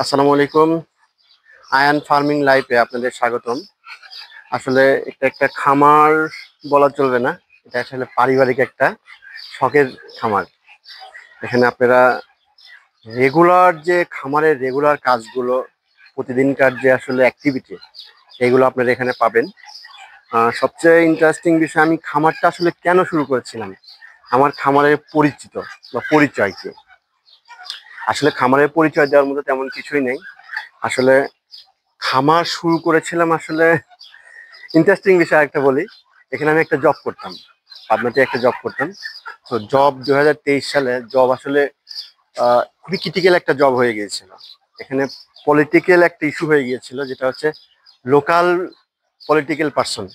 আসসালামু আলাইকুম। আয়ান ফার্মিং লাইফে আপনাদের স্বাগতম। আসলে এটা একটা খামার বলা চলবে না, এটা আসলে পারিবারিক একটা শখের খামার। এখানে আপনারা রেগুলার যে খামারের রেগুলার কাজগুলো, প্রতিদিনকার যে আসলে অ্যাক্টিভিটি, এগুলো আপনারা এখানে পাবেন। সবচেয়ে ইন্টারেস্টিং বিষয়, আমি খামারটা আসলে কেন শুরু করেছিলাম, আমার খামারের পরিচিত বা পরিচয় কি। আসলে খামারের পরিচয় দেওয়ার মতো তেমন কিছুই নেই। আসলে খামার শুরু করেছিলাম, আসলে ইন্টারেস্টিং বিষয় একটা বলি। এখানে আমি একটা জব করতাম, পাবনাতে একটা জব করতাম। তো জব 2023 সালে জব আসলে খুবই ক্রিটিক্যাল একটা জব হয়ে গিয়েছিল। এখানে পলিটিক্যাল একটা ইস্যু হয়ে গিয়েছিল, যেটা হচ্ছে লোকাল পলিটিক্যাল পার্সন।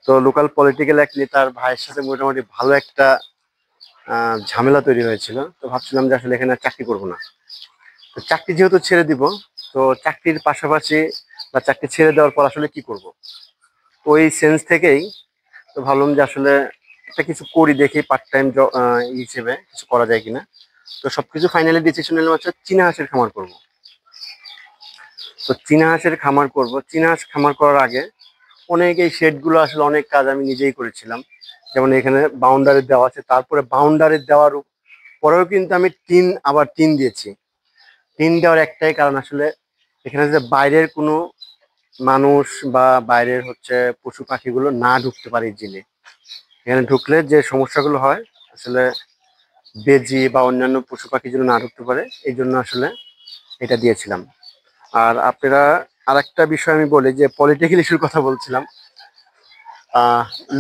তো লোকাল পলিটিক্যাল এক নেতার ভাইয়ের সাথে মোটামুটি ভালো একটা ঝামেলা তৈরি হয়েছিল। তো ভাবছিলাম যে আসলে এখানে আর চাকরি করবো না। তো চাকরি যেহেতু ছেড়ে দিব, তো চাকরির পাশাপাশি বা চাকরি ছেড়ে দেওয়ার পর আসলে কি করব, ওই সেন্স থেকেই তো ভাবলাম যে আসলে একটা কিছু করি, দেখি পার্ট টাইম হিসেবে কিছু করা যায় কিনা। তো সবকিছু ফাইনালি ডিসিশন নিলাম হচ্ছে চীনা হাঁসের খামার করব। তো চীনা হাঁসের খামার করব। চীনা হাঁস খামার করার আগে অনেক এই শেডগুলো আসলে অনেক কাজ আমি নিজেই করেছিলাম। যেমন এখানে বাউন্ডারি দেওয়া আছে, তারপরে বাউন্ডারি দেওয়ার পরেও কিন্তু আমি টিন দিয়েছি। টিন দেওয়ার একটাই কারণ, আসলে এখানে যে বাইরের কোনো মানুষ বা বাইরের হচ্ছে পশু পাখিগুলো না ঢুকতে পারে ইজিলি। এখানে ঢুকলে যে সমস্যাগুলো হয়, আসলে বেজি বা অন্যান্য পশু পাখি যেন না ঢুকতে পারে, এই জন্য আসলে এটা দিয়েছিলাম। আর আপনারা, আর একটা বিষয় আমি বলি, যে পলিটিক্যাল ইস্যুর কথা বলছিলাম।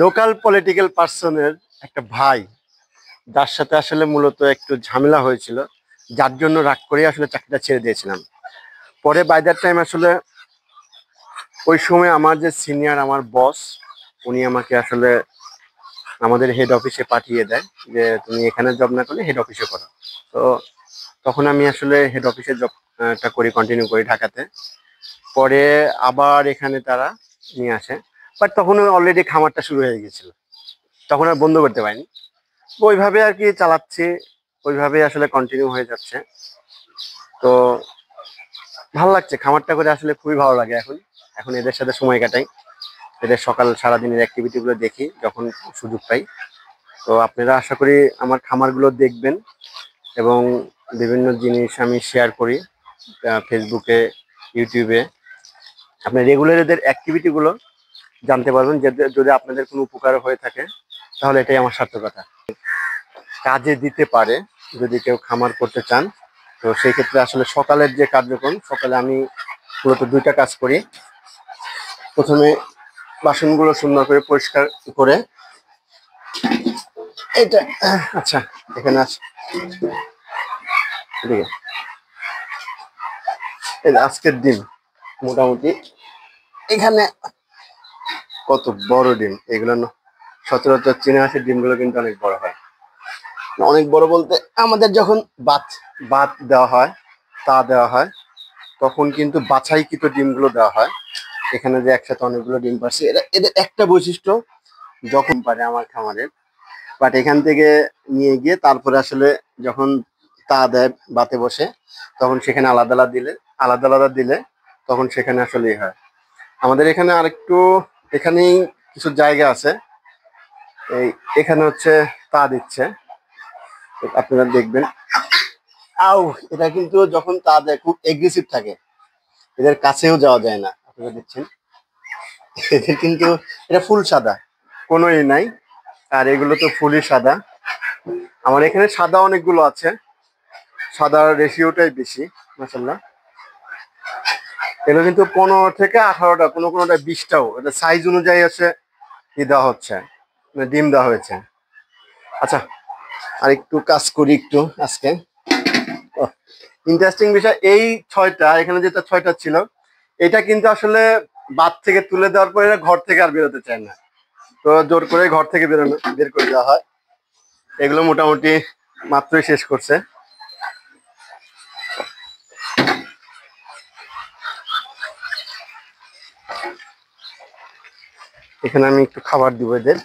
লোকাল পলিটিক্যাল পার্সনের একটা ভাই, যার সাথে আসলে মূলত একটু ঝামেলা হয়েছিল, যার জন্য রাগ করে আসলে চাকরিটা ছেড়ে দিয়েছিলাম। পরে বাই দ্যাট টাইম আসলে ওই সময় আমার যে সিনিয়র, আমার বস, উনি আমাকে আসলে আমাদের হেড অফিসে পাঠিয়ে দেয় যে তুমি এখানে জব না করলে হেড অফিসে করো। তো তখন আমি আসলে হেড অফিসে জবটা করি, কন্টিনিউ করি ঢাকাতে। পরে আবার এখানে তারা নিয়ে আসে, বাট তখন অলরেডি খামারটা শুরু হয়ে গেছিল, তখন আর বন্ধ করতে পারিনি। ওইভাবে আর কি চালাচ্ছি, ওইভাবে আসলে কন্টিনিউ হয়ে যাচ্ছে। তো ভালো লাগছে খামারটা করে, আসলে খুবই ভালো লাগে। এখন এখন এদের সাথে সময় কাটাই, এদের সকাল সারাদিনের অ্যাক্টিভিটিগুলো দেখি যখন সুযোগ পাই। তো আপনারা আশা করি আমার খামারগুলো দেখবেন, এবং বিভিন্ন জিনিস আমি শেয়ার করি ফেসবুকে, ইউটিউবে। আপনি রেগুলার এদের অ্যাক্টিভিটিগুলো জানতে পারবেন। যদি আপনাদের কোনো উপকার হয়ে থাকে, তাহলে এটাই আমার সার্থকতা। কাজে দিতে পারে যদি কেউ খামার করতে চান। তো সেই ক্ষেত্রে আসলে সকালের যে কার্যক্রম, সকালে আমি মূলত দুইটা কাজ করি। প্রথমে বাসনগুলো সুন্দর করে পরিষ্কার করে, এটা আচ্ছা এখানে এদিকে, এই আজকের ডিম মোটামুটি এখানে কত বড় ডিম এগুলো। সচরাচর চীনা হাঁসের ডিমগুলো কিন্তু অনেক বড় হয়। অনেক বড় বলতে, আমাদের যখন ভাত ভাত দেওয়া হয়, তা দেওয়া হয়, তখন কিন্তু বাছাইকৃত ডিমগুলো দেওয়া হয়। এখানে যে একসাথে অনেকগুলো ডিম পাচ্ছে, এদের একটা বৈশিষ্ট্য, যখন পারে আমার খামারের, বাট এখান থেকে নিয়ে গিয়ে তারপরে আসলে যখন তা দেয় বাতে বসে, তখন সেখানে আলাদা আলাদা দিলে তখন সেখানে আসলেই হয়। আমাদের এখানে আরেকটু, এখানেই কিছু জায়গা আছে, এই এখানে হচ্ছে তা দিচ্ছে, আপনারা দেখবেন। আউ, এটা কিন্তু যখন তা দেয় খুব এগ্রেসিভ থাকে, এদের কাছেও যাওয়া যায় না। আপনারা দেখছেন এদের কিন্তু, এটা ফুল সাদা, কোনো নাই। আর এগুলো তো ফুলই সাদা। আমার এখানে সাদা অনেকগুলো আছে, সাদার রেশিওটাই বেশি মাশাআল্লাহ। এগুলো কিন্তু 15 থেকে 18টা, কোনোটা 20টাও, এটা সাইজ অনুযায়ী আছে দেওয়া হচ্ছে, মানে ডিম দেওয়া হয়েছে। আচ্ছা, আর একটু কাজ করি একটু আজকে। ইন্টারেস্টিং বিষয়, এই 6টা, এখানে যেটা 6টা ছিল, এটা কিন্তু আসলে বাদ থেকে তুলে দেওয়ার পরে ঘর থেকে আর বেরোতে চায় না। তো জোর করে ঘর থেকে বের করে দেওয়া হয়। এগুলো মোটামুটি মাত্রই শেষ করছে। এখানে আমি একটু খাবার দিব এদের।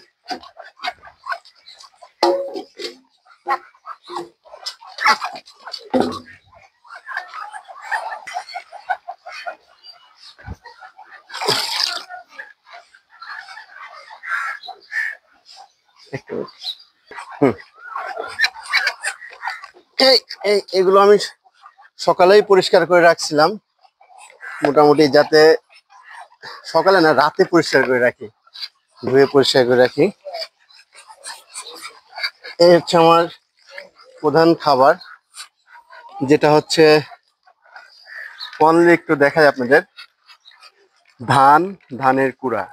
এই এগুলো আমি সকালেই পরিষ্কার করে রাখছিলাম, মোটামুটি যাতে সকালে না রাতে পরিষ্কার করে রাখি, ধুয়ে পরিষ্কার করে রাখি। এই হচ্ছে আমার প্রধান খাবার, যেটা হচ্ছে অনলি একটু দেখায় আপনাদের, ধানের কুড়া।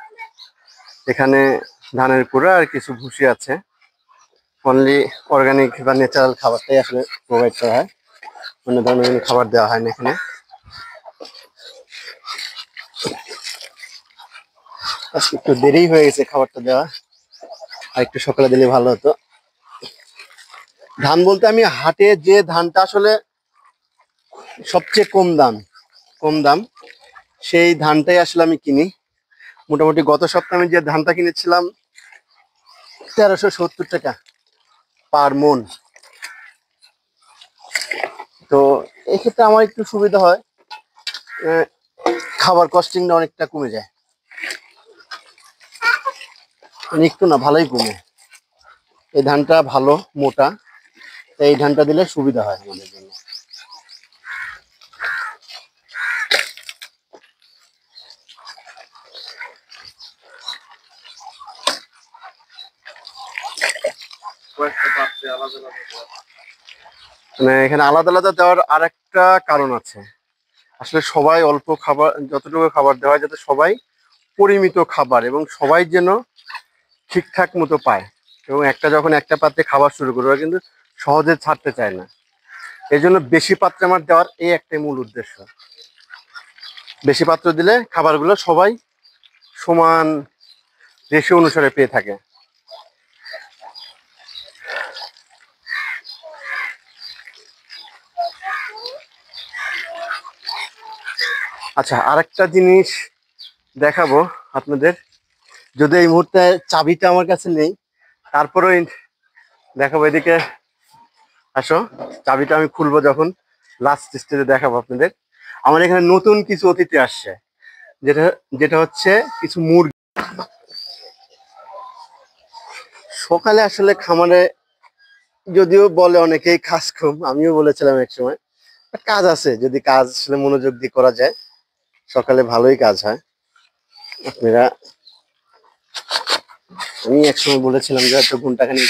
এখানে ধানের কুড়া আর কিছু ভুসি আছে। অনলি অর্গানিক বা ন্যাচারাল খাবারটাই আসলে প্রোভাইড করা হয়, অন্য ধরনের কোনো খাবার দেওয়া হয় না এখানে। আজকে একটু দেরি হয়ে গেছে খাবারটা দেওয়া, আর একটু সকালে দিলে ভালো হতো। ধান বলতে আমি হাটে যে ধানটা আসলে সবচেয়ে কম দাম সেই ধানটাই আসলে আমি কিনি। মোটামুটি গত সপ্তাহে আমি যে ধানটা কিনেছিলাম 1370 টাকা পার মন। তো এক্ষেত্রে আমার একটু সুবিধা হয়, খাবার কস্টিংটা অনেকটা কমে যায়, একটু না ভালোই কমে। এই ধানটা ভালো মোটা, এই ধানটা দিলে সুবিধা হয় আমাদের জন্য। মানে এখানে আলাদা আলাদা দেওয়ার আর একটা কারণ আছে। আসলে সবাই অল্প খাবার, যতটুকু খাবার দেওয়া হয় যাতে সবাই পরিমিত খাবার এবং সবাই যেন ঠিকঠাক মতো পায়। এবং যখন একটা পাত্রে খাবার শুরু করবে ওরা কিন্তু সহজে ছাড়তে চায় না। এই জন্য বেশি পাত্রে আমার দেওয়ার এই একটাই মূল উদ্দেশ্য। বেশি পাত্র দিলে খাবারগুলো সবাই সমান রেশিও অনুসারে পেয়ে থাকে। আচ্ছা, আরেকটা জিনিস দেখাবো আপনাদের, যদি এই মুহূর্তে চাবিটা আমার কাছে নেই তারপরেও দেখাবো। এদিকে আসো, চাবিটা আমি খুলবো যখন লাস্ট স্টেজে দেখাবো আপনাদের। আমার এখানে নতুন কিছু অতিথি আসছে, যেটা যেটা হচ্ছে কিছু মুরগি। সকালে আসলে খামারে যদিও বলে অনেকেই কাজ কম, আমিও বলেছিলাম এক সময়, কাজ আছে, যদি কাজ আসলে মনোযোগ দিয়ে করা যায় সকালে ভালোই কাজ হয়। আপনারা, আমি একসময় বলেছিলাম যে হয়তো ঘন্টাখানিক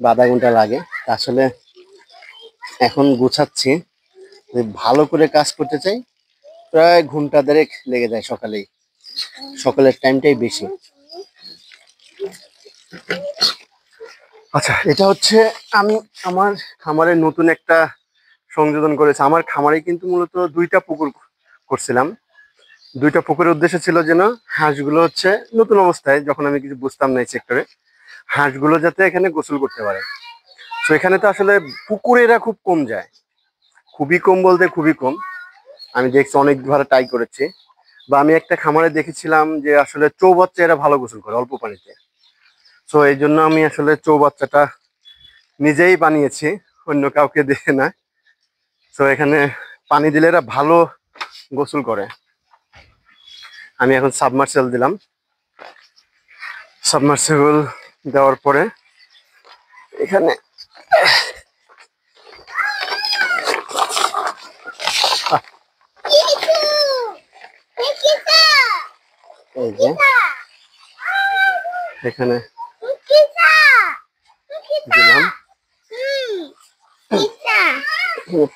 বা আধা ঘন্টা লাগে, আসলে এখন গুছাচ্ছি। ভালো করে কাজ করতে চাই প্রায় ঘন্টা দেড়েক লেগে যায় সকালেই, সকালের টাইমটাই বেশি। আচ্ছা, এটা হচ্ছে আমি আমার খামারে নতুন একটা সংযোজন করেছি। আমার খামারে কিন্তু মূলত 2টা পুকুর করছিলাম। 2টা পুকুরের উদ্দেশ্য ছিল যেন হাঁসগুলো হচ্ছে নতুন অবস্থায়, যখন আমি কিছু বুঝতাম না এই সেক্টরে, হাঁসগুলো যাতে এখানে গোসল করতে পারে। তো এখানে তো আসলে পুকুরে এরা খুব কম যায়, খুবই কম বলতে খুবই কম। আমি দেখছি অনেকবার ট্রাই করেছি, বা আমি একটা খামারে দেখেছিলাম যে আসলে চৌবাচ্চা এরা ভালো গোসল করে অল্প পানিতে। তো এই জন্য আমি আসলে চৌবাচ্চাটা নিজেই বানিয়েছি, অন্য কাউকে দিয়ে না। তো এখানে পানি দিলে এরা ভালো গোসল করে। আমি এখন সাবমার্সেল দিলাম, সাবমার্সেবল দেওয়ার পরে এখানে এই যে এখানে দিলাম,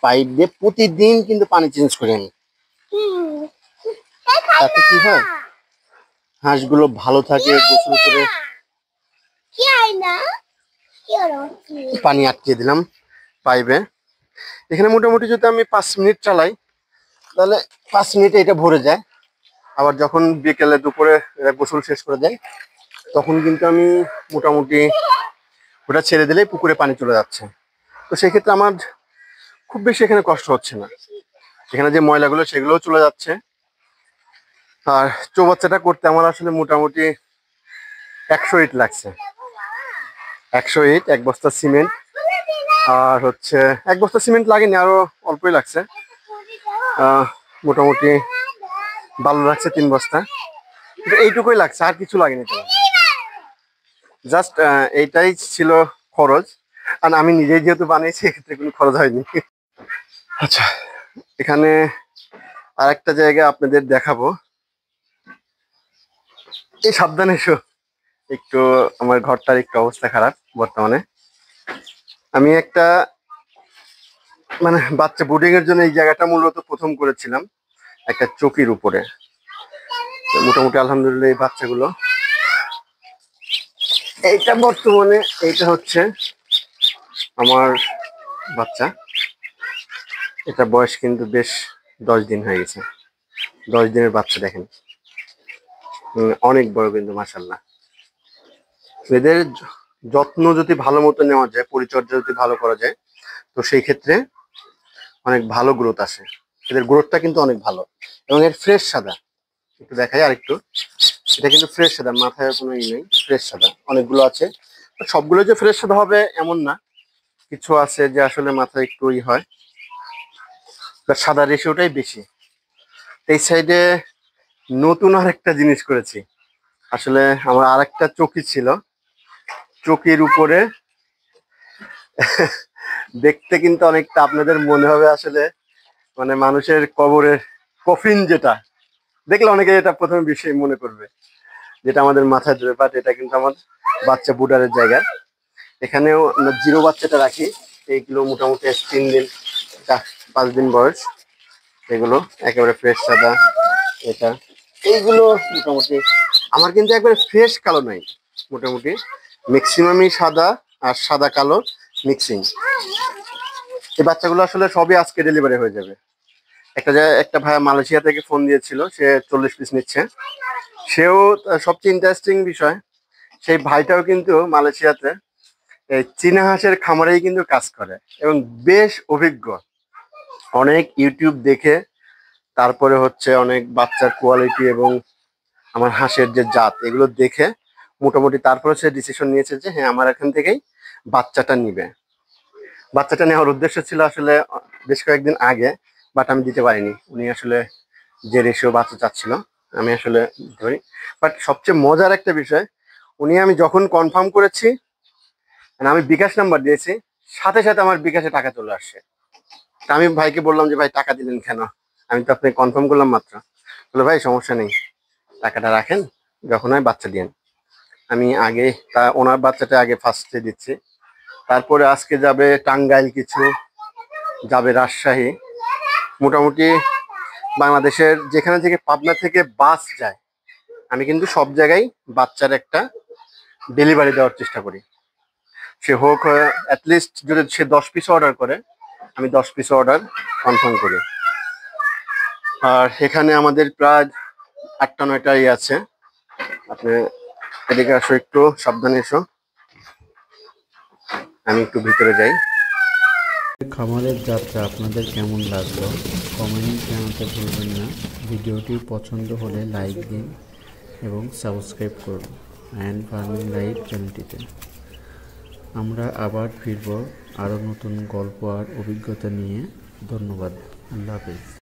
পাইপ দিয়ে প্রতিদিন কিন্তু পানি চেঞ্জ করে আমি। তাতে কি হয়, হাঁসগুলো ভালো থাকে, গোসল করে। পানি আটকে দিলাম পাইপে। এখানে মোটামুটি যদি আমি 5 মিনিট চালাই তাহলে 5 মিনিটে এটা ভরে যায়। আবার যখন বিকেলে দুপুরে এরা গোসল শেষ করে দেয় তখন কিন্তু আমি মোটামুটি ওটা ছেড়ে দিলেই পুকুরে পানি চলে যাচ্ছে। তো সেক্ষেত্রে আমার খুব বেশি এখানে কষ্ট হচ্ছে না, এখানে যে ময়লাগুলো সেগুলোও চলে যাচ্ছে। আর চৌবাচ্চাটা করতে আমার আসলে মোটামুটি 100 ইট লাগছে, 100 ইট, 1 বস্তা সিমেন্ট, আর হচ্ছে 1 বস্তা সিমেন্ট লাগেনি, আরো অল্পই লাগছে। মোটামুটি বালু লাগছে 3 বস্তা, এইটুকুই লাগছে, আর কিছু লাগেনি। জাস্ট এইটাই ছিল খরচ। আর আমি নিজেই যেহেতু বানিয়েছি এক্ষেত্রে কোনো খরচ হয়নি। আচ্ছা, এখানে আরেকটা জায়গা আপনাদের দেখাবো। এই সাবধানে এসো, একটু আমার ঘরটার একটু অবস্থা খারাপ বর্তমানে। আমি একটা মানে বাচ্চা বোর্ডিং এর জন্য এই জায়গাটা মূলত প্রথম করেছিলাম একটা চকির উপরে। মোটামুটি আলহামদুলিল্লাহ এই বাচ্চাগুলো, এইটা বর্তমানে এইটা হচ্ছে আমার বাচ্চা। এটা বয়স কিন্তু বেশ 10 দিন হয়ে গেছে। 10 দিনের বাচ্চা দেখেন, অনেক বড় কিন্তু মাশাআল্লাহ। এদের যত্ন যদি ভালো মতো নেওয়া যায়, পরিচর্যা যদি ভালো করা যায়, তো সেই ক্ষেত্রে অনেক ভালো গ্রোথ আসে। এদের গ্রোথটা কিন্তু অনেক ভালো এবং এর ফ্রেশ সাদা একটু দেখাই আর একটু। এটা কিন্তু ফ্রেশ সাদা, মাথায় কোনো ই নেই, ফ্রেশ সাদা অনেকগুলো আছে। সবগুলো যে ফ্রেশ সাদা হবে এমন না, কিছু আছে যে আসলে মাথায় একটু ই হয়, সাদা রেশিওটাই বেশি। এই সাইডে নতুন আরেকটা জিনিস করেছি। আসলে আমার আরেকটা চকি ছিল, চকির উপরে দেখতে কিন্তু অনেকটা আপনাদের মনে হবে আসলে মানে মানুষের কবরের কফিন, যেটা দেখলে অনেকে এটা প্রথমে বিষয় মনে করবে যেটা আমাদের মাথায় ধরে, বাট এটা কিন্তু আমার বাচ্চা বুডারের জায়গা। এখানেও আমরা জিরো বাচ্চাটা রাখি। এইগুলো মোটামুটি 3 দিন 5 দিন বয়স, এগুলো একেবারে ফ্রেশ সাদা। এটা এইগুলো মোটামুটি আমার কিন্তু একবারে ফ্রেশ কালো নাই, মোটামুটি ম্যাক্সিমামই সাদা আর সাদা কালো মিক্সিং। এই বাচ্চাগুলো আসলে সবই আজকে ডেলিভারি হয়ে যাবে। একটা ভাইয়া মালয়েশিয়া থেকে ফোন দিয়েছিল, সে 40 পিস নিচ্ছে। সেও সবচেয়ে ইন্টারেস্টিং বিষয়, সেই ভাইটাও কিন্তু মালয়েশিয়াতে এই চীনা হাঁসের খামারেই কিন্তু কাজ করে এবং বেশ অভিজ্ঞ। অনেক ইউটিউব দেখে তারপরে হচ্ছে অনেক বাচ্চার কোয়ালিটি এবং আমার হাঁসের যে জাত এগুলো দেখে মোটামুটি তারপরে সে ডিসিশন নিয়েছে যে হ্যাঁ আমার এখান থেকেই বাচ্চাটা নিবে। বাচ্চাটা নেওয়ার উদ্দেশ্য ছিল আসলে বেশ কয়েকদিন আগে, বাট আমি দিতে পারিনি। উনি আসলে যে রেশিও বাচ্চা চাচ্ছিল আমি আসলে দিতে পারি। বাট সবচেয়ে মজার একটা বিষয়, আমি যখন কনফার্ম করেছি, আমি বিকাশ নাম্বার দিয়েছি, সাথে সাথে আমার বিকাশে টাকা চলে আসছে। আমি ভাইকে বললাম যে ভাই টাকা দিলেন কেন, আমি তো আপনি কনফার্ম করলাম মাত্র। বলে ভাই সমস্যা নেই, টাকাটা রাখেন, যখন হয় বাচ্চা দিন। আমি আগে ওনার বাচ্চাটা আগে ফার্স্টে দিচ্ছি, তারপরে আজকে যাবে টাঙ্গাইল, কিছু যাবে রাজশাহী। মোটামুটি বাংলাদেশের যেখানে থেকে পাবনা থেকে বাস যায়, আমি কিন্তু সব জায়গায় বাচ্চার একটা ডেলিভারি দেওয়ার চেষ্টা করি। সে হোক অ্যাটলিস্ট যদি সে 10 পিস অর্ডার করে, আমি 10 পিস অর্ডার কনফার্ম করি। আর এখানে আমাদের প্রায় 8টা-9টাই আছে। আপনি এদিকে আসো, একটু সাবধানে এসো, আমি একটু ভিতরে যাই। খামারের যাত্রা আপনাদের কেমন লাগলো কমেন্ট জানাতে ভুলবেন না। ভিডিওটি পছন্দ হলে লাইক দিন এবং সাবস্ক্রাইব করুন আয়ান ফার্মিং লাইভ চ্যানেলটিতে। আমরা আবার ফিরব আরও নতুন গল্প আর অভিজ্ঞতা নিয়ে। ধন্যবাদ, আল্লাহ হাফেজ।